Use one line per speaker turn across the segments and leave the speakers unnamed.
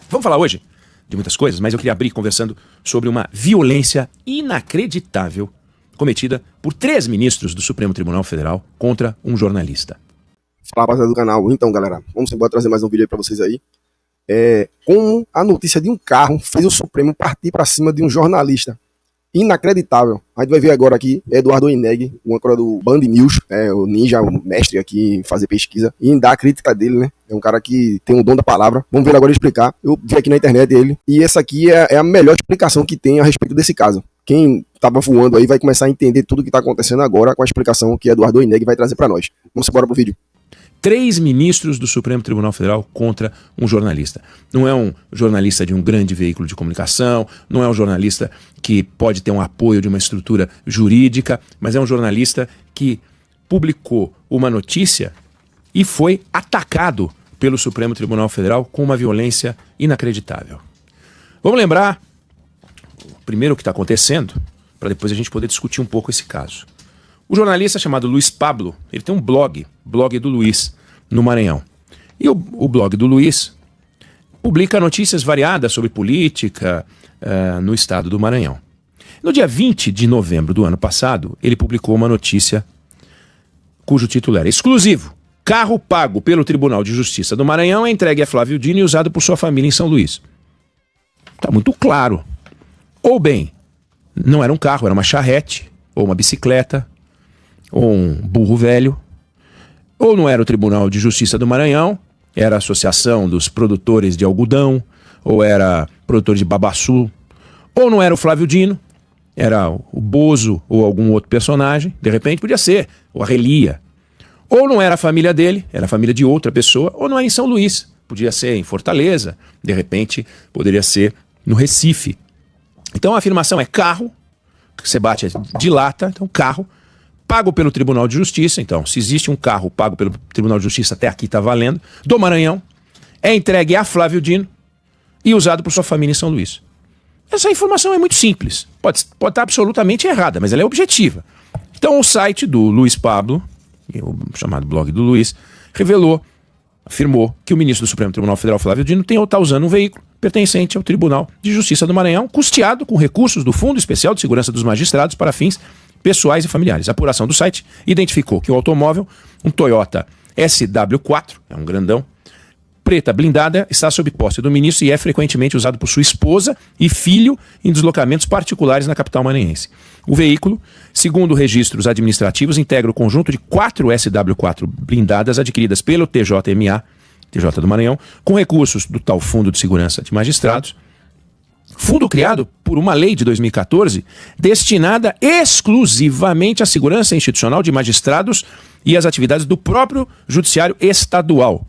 Vamos falar hoje de muitas coisas, mas eu queria abrir conversando sobre uma violência inacreditável cometida por 3 ministros do Supremo Tribunal Federal contra um jornalista.
Fala, rapaziada do canal. Então, galera, vamos embora trazer mais um vídeo aí pra vocês aí. Como a notícia de um carro fez o Supremo partir pra cima de um jornalista. Inacreditável. A gente vai ver agora aqui Eduardo Ineg, um âncora do Band News, o ninja, o mestre aqui em fazer pesquisa e em dar a crítica dele, né? É um cara que tem o dom da palavra. Vamos ver agora explicar. Eu vi aqui na internet ele, e essa aqui é a melhor explicação que tem a respeito desse caso. Quem tava voando aí vai começar a entender tudo que tá acontecendo agora com a explicação que Eduardo Ineg vai trazer pra nós. Vamos embora pro vídeo.
3 ministros do Supremo Tribunal Federal contra um jornalista. Não é um jornalista de um grande veículo de comunicação, não é um jornalista que pode ter um apoio de uma estrutura jurídica, mas é um jornalista que publicou uma notícia e foi atacado pelo Supremo Tribunal Federal com uma violência inacreditável. Vamos lembrar primeiro o que está acontecendo, para depois a gente poder discutir um pouco esse caso. O jornalista chamado Luiz Pablo, ele tem um blog do Luiz, no Maranhão. E o blog do Luiz publica notícias variadas sobre política no estado do Maranhão. No dia 20 de novembro do ano passado, ele publicou uma notícia cujo título era exclusivo. Carro pago pelo Tribunal de Justiça do Maranhão é entregue a Flávio Dino e usado por sua família em São Luís. Está muito claro. Ou bem, não era um carro, era uma charrete, ou uma bicicleta, ou um burro velho, ou não era o Tribunal de Justiça do Maranhão, era a Associação dos Produtores de Algodão, ou era produtor de babaçu, ou não era o Flávio Dino, era o Bozo ou algum outro personagem, de repente podia ser, ou a Relia, ou não era a família dele, era a família de outra pessoa, ou não era em São Luís, podia ser em Fortaleza, de repente poderia ser no Recife. Então a afirmação é carro, que você bate de lata, então carro, pago pelo Tribunal de Justiça, então, se existe um carro pago pelo Tribunal de Justiça, até aqui está valendo, do Maranhão, é entregue a Flávio Dino e usado por sua família em São Luís. Essa informação é muito simples, pode estar absolutamente errada, mas ela é objetiva. Então o site do Luiz Pablo, o chamado blog do Luiz, afirmou que o ministro do Supremo Tribunal Federal, Flávio Dino, está usando um veículo pertencente ao Tribunal de Justiça do Maranhão, custeado com recursos do Fundo Especial de Segurança dos Magistrados para fins pessoais e familiares. A apuração do site identificou que o automóvel, um Toyota SW4, é um grandão, preta blindada, está sob posse do ministro e é frequentemente usado por sua esposa e filho em deslocamentos particulares na capital maranhense. O veículo, segundo registros administrativos, integra o conjunto de 4 SW4 blindadas adquiridas pelo TJMA, TJ do Maranhão, com recursos do tal Fundo de Segurança de Magistrados, fundo criado por uma lei de 2014 destinada exclusivamente à segurança institucional de magistrados e às atividades do próprio judiciário estadual.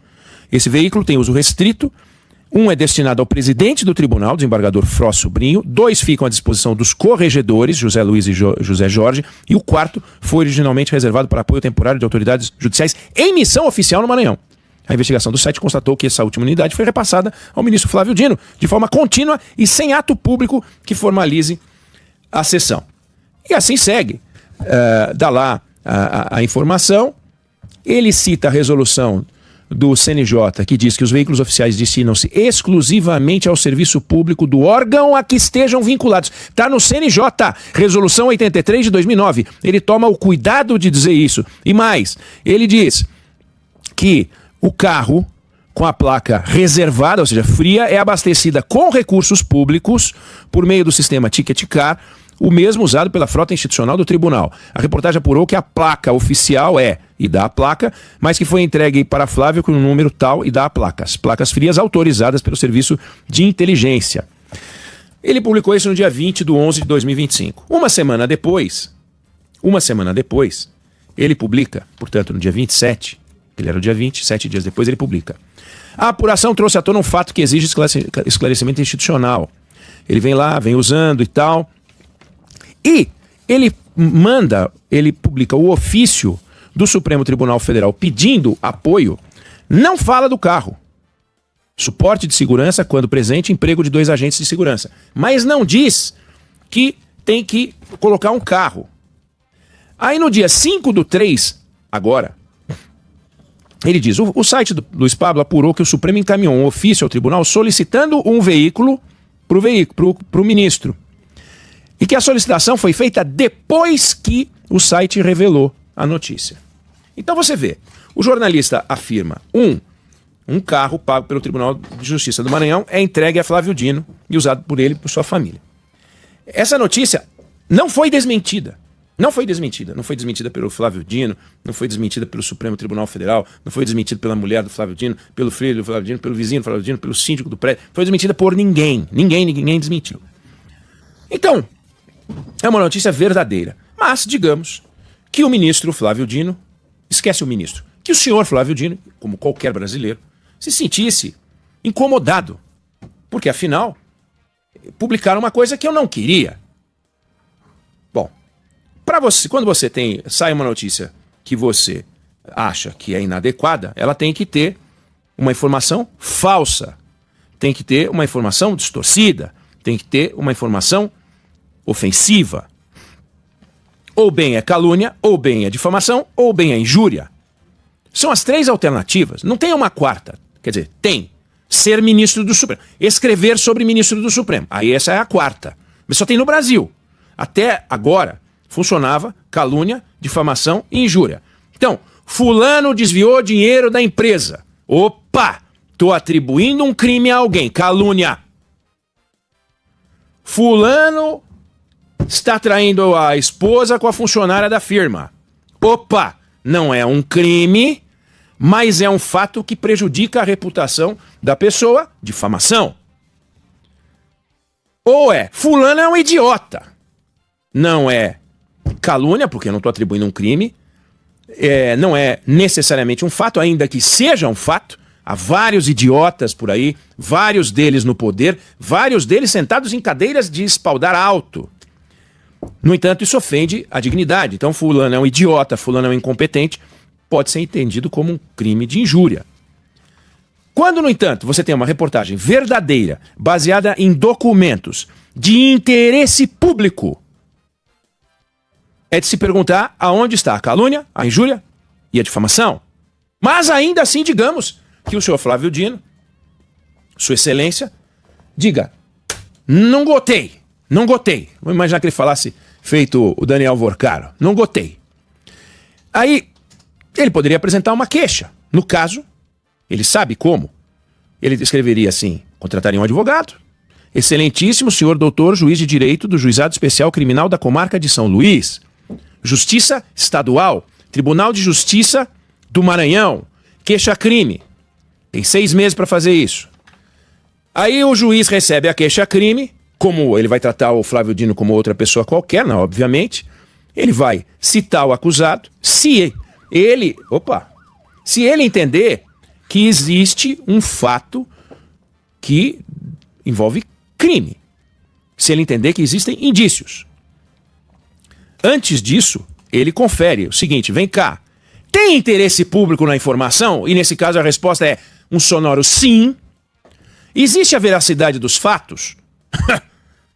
Esse veículo tem uso restrito, um é destinado ao presidente do tribunal, desembargador Fró Sobrinho, 2 ficam à disposição dos corregedores, José Luiz e José Jorge, e o 4º foi originalmente reservado para apoio temporário de autoridades judiciais em missão oficial no Maranhão. A investigação do site constatou que essa última unidade foi repassada ao ministro Flávio Dino, de forma contínua e sem ato público que formalize a sessão. E assim segue. Dá lá a informação, ele cita a resolução do CNJ, que diz que os veículos oficiais destinam-se exclusivamente ao serviço público do órgão a que estejam vinculados. Está no CNJ, resolução 83 de 2009. Ele toma o cuidado de dizer isso. E mais, ele diz que o carro com a placa reservada, ou seja, fria, é abastecida com recursos públicos por meio do sistema Ticket Car, o mesmo usado pela frota institucional do tribunal. A reportagem apurou que a placa oficial e dá a placa, mas que foi entregue para Flávio com um número tal e dá a placa. As placas frias autorizadas pelo Serviço de Inteligência. Ele publicou isso no dia 20 de 11 de 2025. Uma semana depois, ele publica, portanto, no dia 27, ele era o dia 20, 7 dias depois ele publica. A apuração trouxe à tona um fato que exige esclarecimento institucional. Ele vem lá, vem usando e tal. E ele publica o ofício do Supremo Tribunal Federal pedindo apoio, não fala do carro. Suporte de segurança, quando presente, emprego de 2 agentes de segurança. Mas não diz que tem que colocar um carro. Aí no dia 5/3, agora, Ele diz, o site do Luiz Pablo apurou que o Supremo encaminhou um ofício ao tribunal solicitando um veículo para o ministro. E que a solicitação foi feita depois que o site revelou a notícia. Então você vê, o jornalista afirma, um carro pago pelo Tribunal de Justiça do Maranhão é entregue a Flávio Dino e usado por ele e por sua família. Essa notícia não foi desmentida. Não foi desmentida pelo Flávio Dino, não foi desmentida pelo Supremo Tribunal Federal, não foi desmentida pela mulher do Flávio Dino, pelo filho do Flávio Dino, pelo vizinho do Flávio Dino, pelo síndico do prédio. Foi desmentida por ninguém. Ninguém desmentiu. Então, é uma notícia verdadeira. Mas, digamos, que o ministro Flávio Dino, esquece o ministro, que o senhor Flávio Dino, como qualquer brasileiro, se sentisse incomodado. Porque, afinal, publicaram uma coisa que eu não queria. Bom, quando você sai uma notícia que você acha que é inadequada, ela tem que ter uma informação falsa, tem que ter uma informação distorcida, tem que ter uma informação ofensiva. Ou bem é calúnia, ou bem é difamação, ou bem é injúria. São as três alternativas. Não tem uma quarta. Quer dizer, tem ser ministro do Supremo, escrever sobre ministro do Supremo. Aí essa é a quarta. Mas só tem no Brasil. Até agora funcionava calúnia, difamação e injúria. Então, fulano desviou dinheiro da empresa. Opa! Estou atribuindo um crime a alguém. Calúnia. Fulano está traindo a esposa com a funcionária da firma. Opa! Não é um crime, mas é um fato que prejudica a reputação da pessoa. Difamação. Ou fulano é um idiota. Não é calúnia, porque eu não estou atribuindo um crime. Não é necessariamente um fato, ainda que seja um fato. Há vários idiotas por aí, vários deles no poder, vários deles sentados em cadeiras de espaldar alto. No entanto, isso ofende a dignidade. Então, fulano é um idiota, fulano é um incompetente, pode ser entendido como um crime de injúria. Quando, no entanto, você tem uma reportagem verdadeira, baseada em documentos de interesse público, é de se perguntar aonde está a calúnia, a injúria e a difamação. Mas ainda assim, digamos que o senhor Flávio Dino, sua excelência, diga, não gostei. Vou imaginar que ele falasse feito o Daniel Vorcaro, não gostei. Aí, ele poderia apresentar uma queixa. No caso, ele sabe como. Ele escreveria assim, contrataria um advogado, excelentíssimo senhor doutor juiz de direito do Juizado Especial Criminal da Comarca de São Luís, Justiça Estadual, Tribunal de Justiça do Maranhão, queixa-crime. Tem 6 meses para fazer isso. Aí o juiz recebe a queixa-crime, como ele vai tratar o Flávio Dino como outra pessoa qualquer, não, obviamente. Ele vai citar o acusado, se ele entender que existe um fato que envolve crime. Se ele entender que existem indícios. Antes disso, ele confere o seguinte, vem cá, tem interesse público na informação? E nesse caso a resposta é um sonoro sim. Existe a veracidade dos fatos?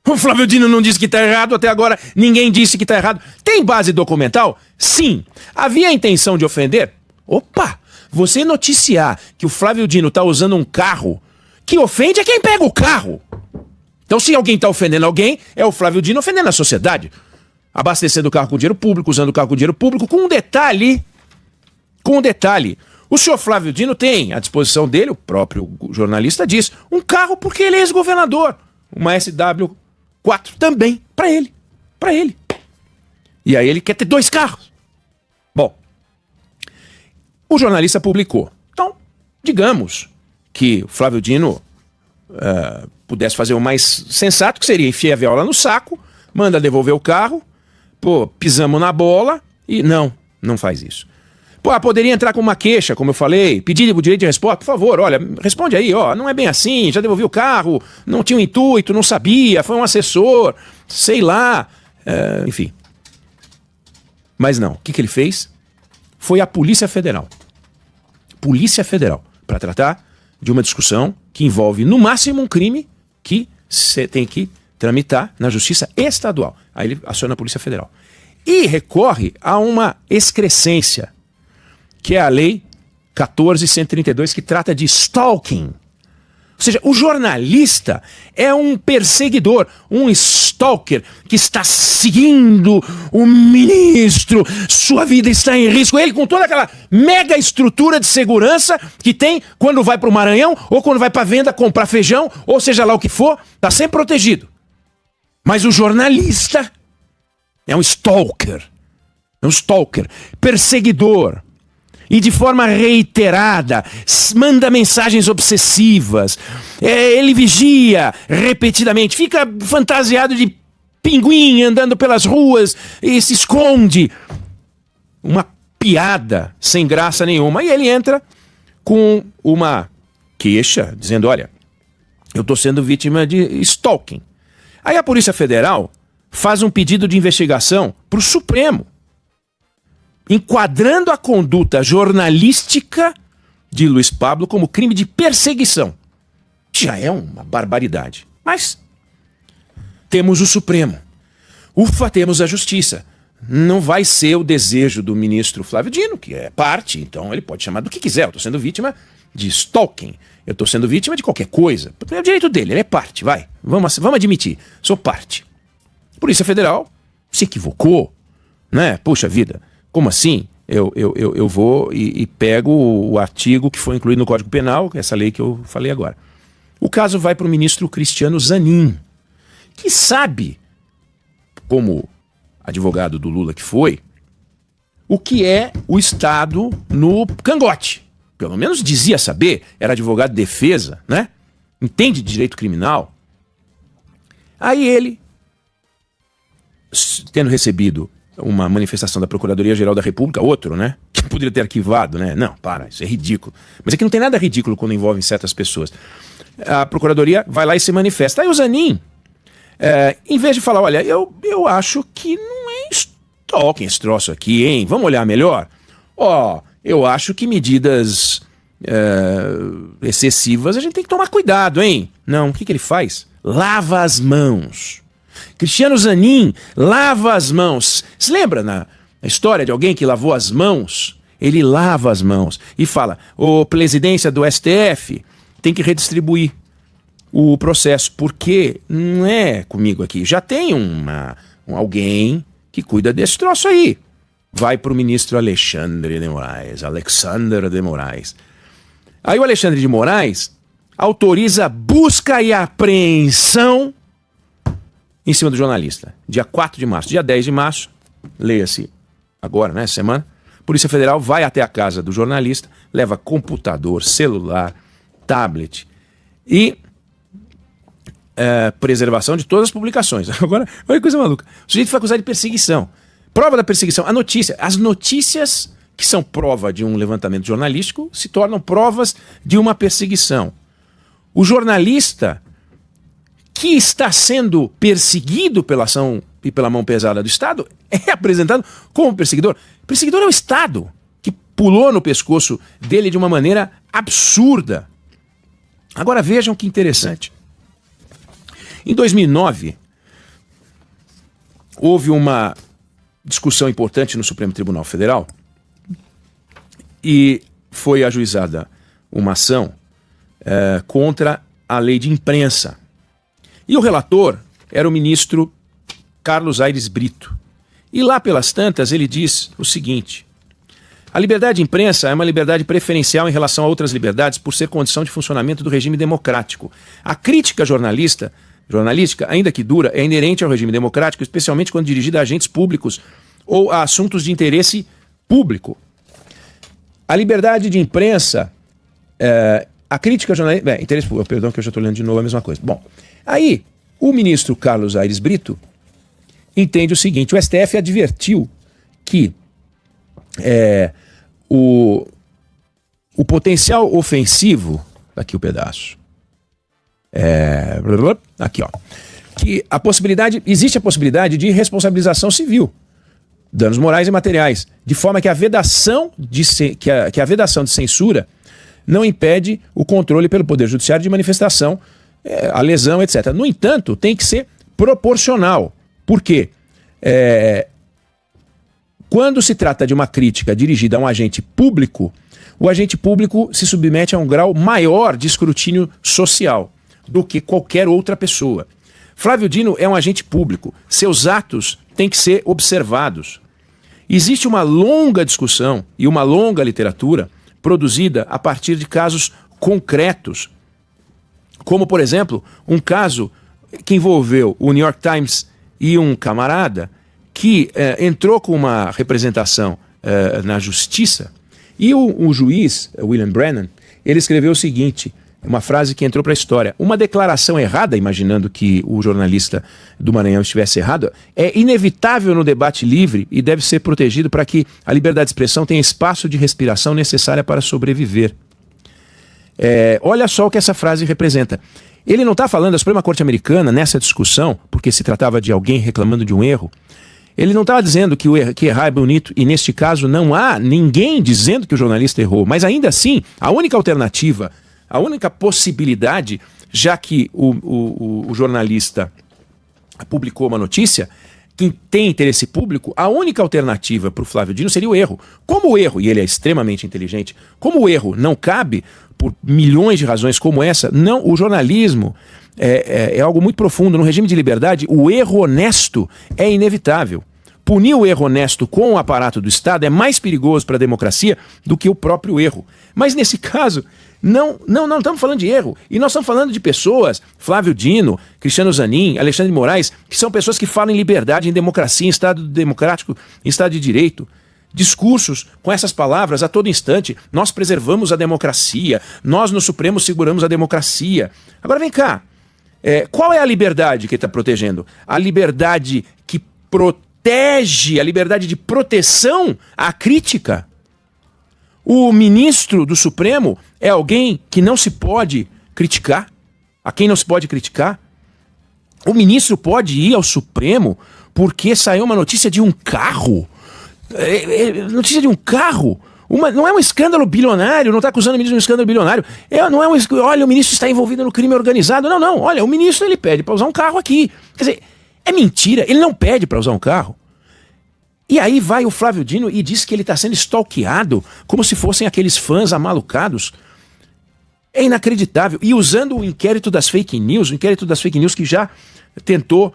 O Flávio Dino não disse que está errado, até agora ninguém disse que está errado. Tem base documental? Sim. Havia a intenção de ofender? Opa! Você noticiar que o Flávio Dino está usando um carro que ofende é quem pega o carro. Então se alguém está ofendendo alguém, é o Flávio Dino ofendendo a sociedade. Abastecendo o carro com dinheiro público, usando o carro com dinheiro público, com um detalhe. O senhor Flávio Dino tem à disposição dele, o próprio jornalista diz, um carro porque ele é ex-governador. Uma SW4 também, para ele. E aí ele quer ter 2 carros. Bom, o jornalista publicou. Então, digamos que o Flávio Dino pudesse fazer o mais sensato, que seria enfiar a viola no saco, manda devolver o carro, pisamos na bola e não faz isso. Poderia entrar com uma queixa, como eu falei, pedir o direito de resposta, por favor, olha, responde aí, não é bem assim, já devolvi o carro, não tinha um intuito, não sabia, foi um assessor, sei lá, enfim. Mas não, o que ele fez? Foi a Polícia Federal, para tratar de uma discussão que envolve, no máximo, um crime que você tem que tramitar na Justiça Estadual. Aí ele aciona a Polícia Federal. E recorre a uma excrescência, que é a Lei 14.132, que trata de stalking. Ou seja, o jornalista é um perseguidor, um stalker que está seguindo o ministro, sua vida está em risco. Ele com toda aquela mega estrutura de segurança que tem quando vai para o Maranhão ou quando vai para a venda comprar feijão, ou seja lá o que for, está sempre protegido. Mas o jornalista é um stalker, perseguidor. E de forma reiterada, manda mensagens obsessivas, ele vigia repetidamente, fica fantasiado de pinguim andando pelas ruas e se esconde. Uma piada sem graça nenhuma. E ele entra com uma queixa, dizendo, olha, eu estou sendo vítima de stalking. Aí a Polícia Federal faz um pedido de investigação para o Supremo, enquadrando a conduta jornalística de Luiz Pablo como crime de perseguição. Já é uma barbaridade. Mas temos o Supremo. Ufa, temos a Justiça. Não vai ser o desejo do ministro Flávio Dino, que é parte, então ele pode chamar do que quiser. Eu estou sendo vítima de stalking. Eu estou sendo vítima de qualquer coisa. É o direito dele, ele é parte, vai. Vamos admitir, sou parte. A Polícia Federal se equivocou, né? Puxa vida. Como assim? Eu vou e pego o artigo que foi incluído no Código Penal, essa lei que eu falei agora. O caso vai para o ministro Cristiano Zanin, que sabe, como advogado do Lula que foi, o que é o Estado no cangote. Pelo menos dizia saber, era advogado de defesa, né? Entende de direito criminal. Aí ele, tendo recebido uma manifestação da Procuradoria-Geral da República, outro, né? Que poderia ter arquivado, né? Não, para, isso é ridículo. Mas é que não tem nada ridículo quando envolve certas pessoas. A Procuradoria vai lá e se manifesta. Aí o Zanin, em vez de falar, olha, eu acho que não é stalking esse troço aqui, hein? Vamos olhar melhor? Eu acho que medidas excessivas a gente tem que tomar cuidado, hein? Não, o que ele faz? Lava as mãos. Cristiano Zanin lava as mãos. Se lembra na história de alguém que lavou as mãos? Ele lava as mãos e fala, presidência do STF tem que redistribuir o processo, porque não é comigo aqui. Já tem alguém que cuida desse troço aí. Vai para o ministro Alexandre de Moraes. Aí o Alexandre de Moraes autoriza busca e apreensão em cima do jornalista. Dia 4 de março. Dia 10 de março, leia-se agora, né, semana, Polícia Federal vai até a casa do jornalista, leva computador, celular, tablet e preservação de todas as publicações. Agora, olha que coisa maluca. O sujeito foi acusado de perseguição. Prova da perseguição. As notícias que são prova de um levantamento jornalístico se tornam provas de uma perseguição. O jornalista que está sendo perseguido pela ação e pela mão pesada do Estado é apresentado como perseguidor. O perseguidor é o Estado, que pulou no pescoço dele de uma maneira absurda. Agora vejam que interessante. Em 2009, houve uma discussão importante no Supremo Tribunal Federal e foi ajuizada uma ação contra a lei de imprensa. E o relator era o ministro Carlos Aires Brito. E lá pelas tantas ele diz o seguinte: a liberdade de imprensa é uma liberdade preferencial em relação a outras liberdades por ser condição de funcionamento do regime democrático. A crítica jornalística, ainda que dura, é inerente ao regime democrático, especialmente quando dirigida a agentes públicos ou a assuntos de interesse público. A liberdade de imprensa, a crítica jornalística... interesse público, perdão que eu já estou lendo de novo a mesma coisa. Bom, aí o ministro Carlos Aires Brito entende o seguinte: o STF advertiu que o potencial ofensivo... Aqui o pedaço. Aqui, ó. Que existe a possibilidade de responsabilização civil, danos morais e materiais, de forma que a vedação de censura não impede o controle pelo Poder Judiciário de manifestação, a lesão, etc. No entanto, tem que ser proporcional. Por quê? Quando se trata de uma crítica dirigida a um agente público, o agente público se submete a um grau maior de escrutínio social do que qualquer outra pessoa. Flávio Dino é um agente público. Seus atos têm que ser observados. Existe uma longa discussão e uma longa literatura produzida a partir de casos concretos, como, por exemplo, um caso que envolveu o New York Times e um camarada que entrou com uma representação na justiça, e o juiz, William Brennan, ele escreveu o seguinte, uma frase que entrou para a história: uma declaração errada, imaginando que o jornalista do Maranhão estivesse errado, é inevitável no debate livre e deve ser protegido para que a liberdade de expressão tenha espaço de respiração necessária para sobreviver. Olha só o que essa frase representa. Ele não está falando da Suprema Corte Americana nessa discussão, porque se tratava de alguém reclamando de um erro. Ele não estava dizendo que errar é bonito, e neste caso não há ninguém dizendo que o jornalista errou, mas ainda assim, a única alternativa, a única possibilidade, já que o jornalista publicou uma notícia, quem tem interesse público, a única alternativa para o Flávio Dino seria o erro. Como o erro, e ele é extremamente inteligente, como o erro não cabe, por milhões de razões como essa, não, o jornalismo é algo muito profundo. No regime de liberdade, o erro honesto é inevitável. Punir o erro honesto com o aparato do Estado é mais perigoso para a democracia do que o próprio erro. Mas nesse caso, não estamos falando de erro. E nós estamos falando de pessoas, Flávio Dino, Cristiano Zanin, Alexandre de Moraes, que são pessoas que falam em liberdade, em democracia, em Estado democrático, em Estado de Direito. Discursos com essas palavras a todo instante. Nós preservamos a democracia, nós no Supremo seguramos a democracia. Agora vem cá, qual é a liberdade que ele está protegendo? A liberdade que protege, a liberdade de proteção à crítica. O ministro do Supremo é alguém que não se pode criticar, a quem não se pode criticar. O ministro pode ir ao Supremo porque saiu uma notícia de um carro. Notícia de um carro. Não é um escândalo bilionário, não está acusando o ministro de um escândalo bilionário. Olha, o ministro está envolvido no crime organizado. Não. Olha, o ministro ele pede para usar um carro aqui. Quer dizer, é mentira, ele não pede para usar um carro. E aí vai o Flávio Dino e diz que ele está sendo stalkeado, como se fossem aqueles fãs amalucados. É inacreditável. E usando o inquérito das fake news, que já tentou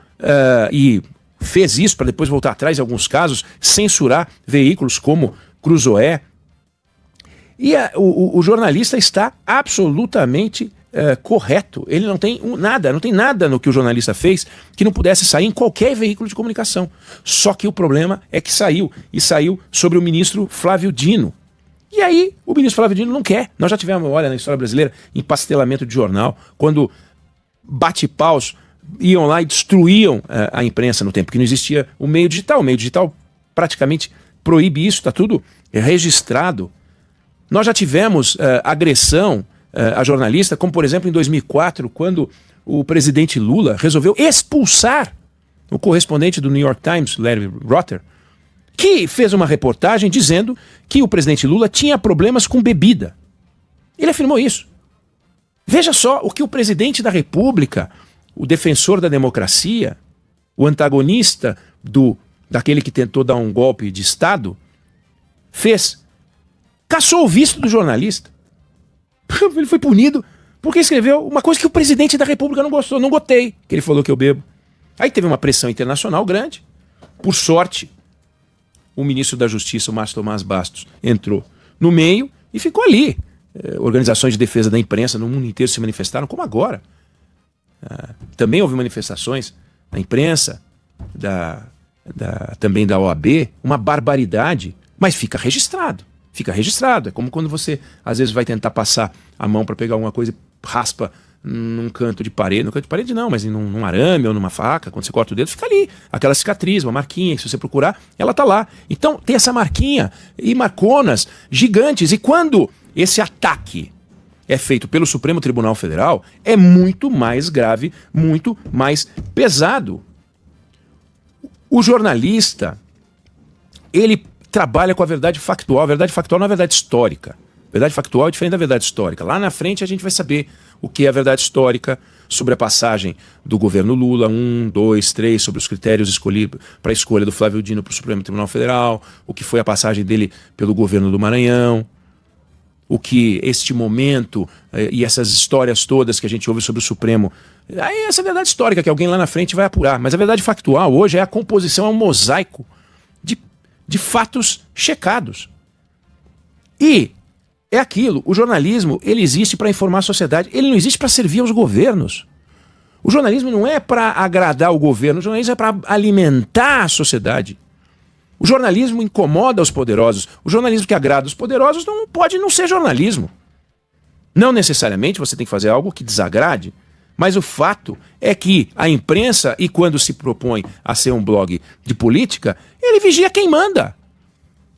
e fez isso para depois voltar atrás em alguns casos, censurar veículos como Cruzoé. E o jornalista está absolutamente correto. Ele não tem nada no que o jornalista fez que não pudesse sair em qualquer veículo de comunicação. Só que o problema é que saiu sobre o ministro Flávio Dino. E aí o ministro Flávio Dino não quer. Nós já tivemos, olha, na história brasileira, empastelamento de jornal, quando bate-paus iam lá e destruíam a imprensa no tempo que não existia o meio digital. O meio digital praticamente proíbe isso, está tudo registrado. Nós já tivemos agressão a jornalista, como por exemplo em 2004, quando o presidente Lula resolveu expulsar o correspondente do New York Times, Larry Rotter, que fez uma reportagem dizendo que o presidente Lula tinha problemas com bebida. Ele afirmou isso. Veja só o que o presidente da República, o defensor da democracia, o antagonista daquele que tentou dar um golpe de Estado, fez. Cassou o visto do jornalista. Ele foi punido porque escreveu uma coisa que o presidente da República não gostou. Não gostei que ele falou que eu bebo. Aí teve uma pressão internacional grande. Por sorte, o ministro da Justiça, o Márcio Tomás Bastos, entrou no meio e ficou ali. Organizações de defesa da imprensa no mundo inteiro se manifestaram, como agora. Também houve manifestações da imprensa, também da OAB, uma barbaridade, mas fica registrado. Fica registrado. É como quando você, às vezes, vai tentar passar a mão para pegar alguma coisa e raspa num canto de parede. No canto de parede não, mas num arame ou numa faca, quando você corta o dedo, fica ali. Aquela cicatriz, uma marquinha, que se você procurar, ela tá lá. Então tem essa marquinha e marconas gigantes. E quando esse ataque é feito pelo Supremo Tribunal Federal, é muito mais grave, muito mais pesado. O jornalista, ele trabalha com a verdade factual. A verdade factual não é a verdade histórica. A verdade factual é diferente da verdade histórica. Lá na frente a gente vai saber o que é a verdade histórica sobre a passagem do governo Lula, 1, 2, 3, sobre os critérios escolhidos para a escolha do Flávio Dino para o Supremo Tribunal Federal, o que foi a passagem dele pelo governo do Maranhão. o que este momento e essas histórias todas que a gente ouve sobre o Supremo, aí essa é a verdade histórica que alguém lá na frente vai apurar. Mas a verdade factual hoje é a composição, é um mosaico de fatos checados. E é aquilo, o jornalismo, ele existe para informar a sociedade, ele não existe para servir aos governos. O jornalismo não é para agradar o governo, o jornalismo é para alimentar a sociedade. O jornalismo incomoda os poderosos. O jornalismo que agrada os poderosos não pode não ser jornalismo. Não necessariamente você tem que fazer algo que desagrade, mas o fato é que a imprensa, e quando se propõe a ser um blog de política, ele vigia quem manda.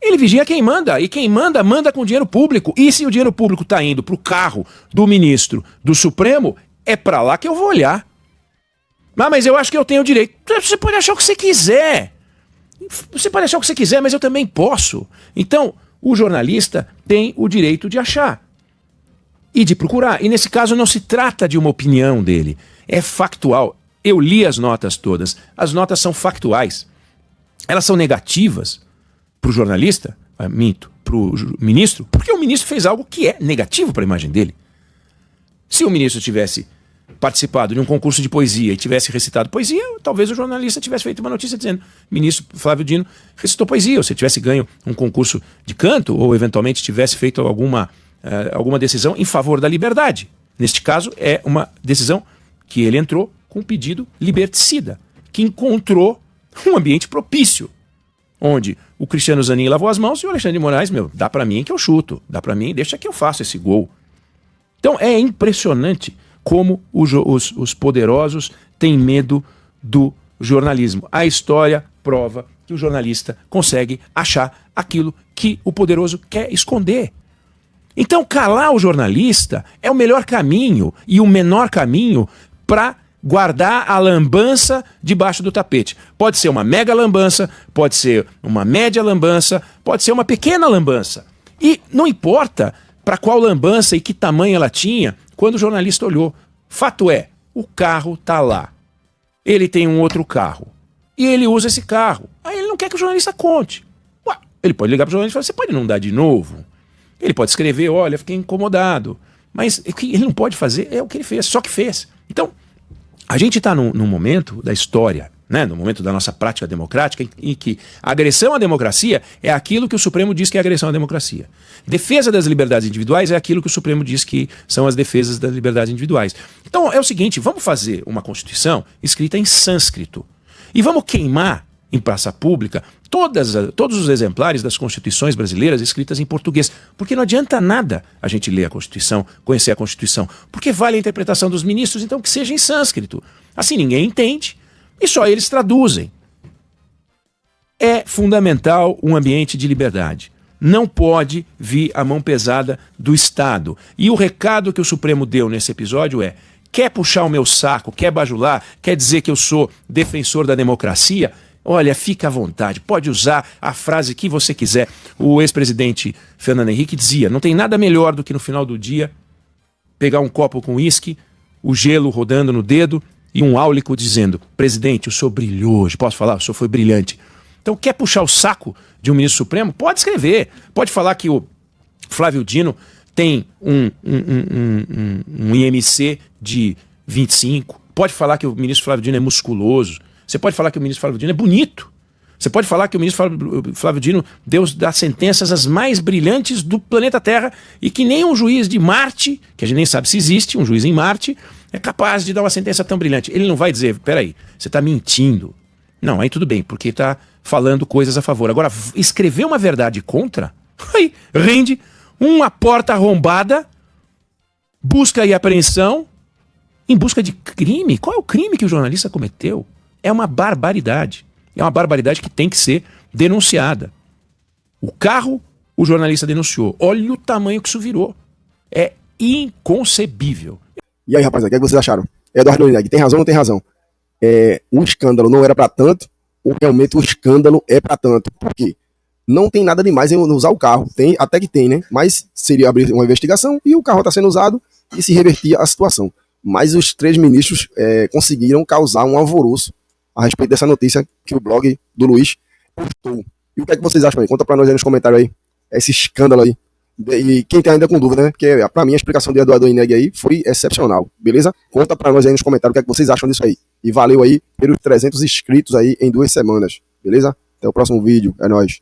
Ele vigia quem manda, e quem manda, manda com dinheiro público. E se o dinheiro público está indo para o carro do ministro do Supremo, é para lá que eu vou olhar. Mas eu acho que eu tenho o direito. Você pode achar o que você quiser. Você pode achar o que você quiser, mas eu também posso. Então, o jornalista tem o direito de achar e de procurar. E nesse caso não se trata de uma opinião dele. É factual. Eu li as notas todas. As notas são factuais. Elas são negativas para o jornalista, minto, para o ministro, porque o ministro fez algo que é negativo para a imagem dele. Se o ministro tivesse participado de um concurso de poesia e tivesse recitado poesia, talvez o jornalista tivesse feito uma notícia dizendo: ministro Flávio Dino recitou poesia. Ou se tivesse ganho um concurso de canto, ou eventualmente tivesse feito alguma decisão em favor da liberdade. Neste caso, é uma decisão que ele entrou com um pedido liberticida, que encontrou um ambiente propício, onde o Cristiano Zanin lavou as mãos e o Alexandre de Moraes, dá pra mim que eu chuto, dá pra mim, deixa que eu faço esse gol. Então é impressionante como os poderosos têm medo do jornalismo. A história prova que o jornalista consegue achar aquilo que o poderoso quer esconder. Então calar o jornalista é o melhor caminho e o menor caminho para guardar a lambança debaixo do tapete. Pode ser uma mega lambança, pode ser uma média lambança, pode ser uma pequena lambança. E não importa para qual lambança e que tamanho ela tinha quando o jornalista olhou. Fato é, o carro está lá. Ele tem um outro carro. E ele usa esse carro. Aí ele não quer que o jornalista conte. Ué, ele pode ligar para o jornalista e falar: você pode não dar de novo? Ele pode escrever: olha, fiquei incomodado. Mas o que ele não pode fazer é o que ele fez, só que fez. Então, a gente está num momento da história, né, no momento da nossa prática democrática, em que a agressão à democracia é aquilo que o Supremo diz que é agressão à democracia. Defesa das liberdades individuais é aquilo que o Supremo diz que são as defesas das liberdades individuais. Então é o seguinte, vamos fazer uma Constituição escrita em sânscrito e vamos queimar em praça pública todos os exemplares das Constituições brasileiras escritas em português, porque não adianta nada a gente ler a Constituição, conhecer a Constituição, porque vale a interpretação dos ministros, então que seja em sânscrito. Assim ninguém entende e só eles traduzem. É fundamental um ambiente de liberdade. Não pode vir a mão pesada do Estado. E o recado que o Supremo deu nesse episódio é: quer puxar o meu saco, quer bajular, quer dizer que eu sou defensor da democracia? Olha, fica à vontade, pode usar a frase que você quiser. O ex-presidente Fernando Henrique dizia: não tem nada melhor do que no final do dia pegar um copo com uísque, o gelo rodando no dedo e um áulico dizendo: presidente, o senhor brilhou hoje. Posso falar? O senhor foi brilhante. Então quer puxar o saco de um ministro supremo? Pode escrever. Pode falar que o Flávio Dino tem um IMC de 25. Pode falar que o ministro Flávio Dino é musculoso. Você pode falar que o ministro Flávio Dino é bonito. Você pode falar que o ministro Flávio Dino dá sentenças as mais brilhantes do planeta Terra e que nem um juiz de Marte, que a gente nem sabe se existe um juiz em Marte, é capaz de dar uma sentença tão brilhante. Ele não vai dizer: peraí, você está mentindo. Não, aí tudo bem, porque está falando coisas a favor. Agora, escrever uma verdade contra, aí rende uma porta arrombada, busca e apreensão, em busca de crime. Qual é o crime que o jornalista cometeu? É uma barbaridade. É uma barbaridade que tem que ser denunciada. O carro, o jornalista denunciou. Olha o tamanho que isso virou. É inconcebível.
E aí, rapaziada, o que é que vocês acharam? Eduardo Lineg, tem razão ou não tem razão? O escândalo não era para tanto, ou realmente o escândalo é para tanto? Por quê? Não tem nada demais em usar o carro. Tem, até que tem, né? Mas seria abrir uma investigação e o carro está sendo usado e se revertia a situação. Mas os 3 ministros conseguiram causar um alvoroço a respeito dessa notícia que o blog do Luiz postou. E o que é que vocês acham aí? Conta pra nós aí nos comentários aí, esse escândalo aí E quem tem ainda com dúvida, né? Porque pra mim a explicação do Eduardo Ineg aí foi excepcional, beleza? Conta pra nós aí nos comentários o que é que vocês acham disso aí. E valeu aí pelos 300 inscritos aí em 2 semanas, beleza? Até o próximo vídeo, é nóis.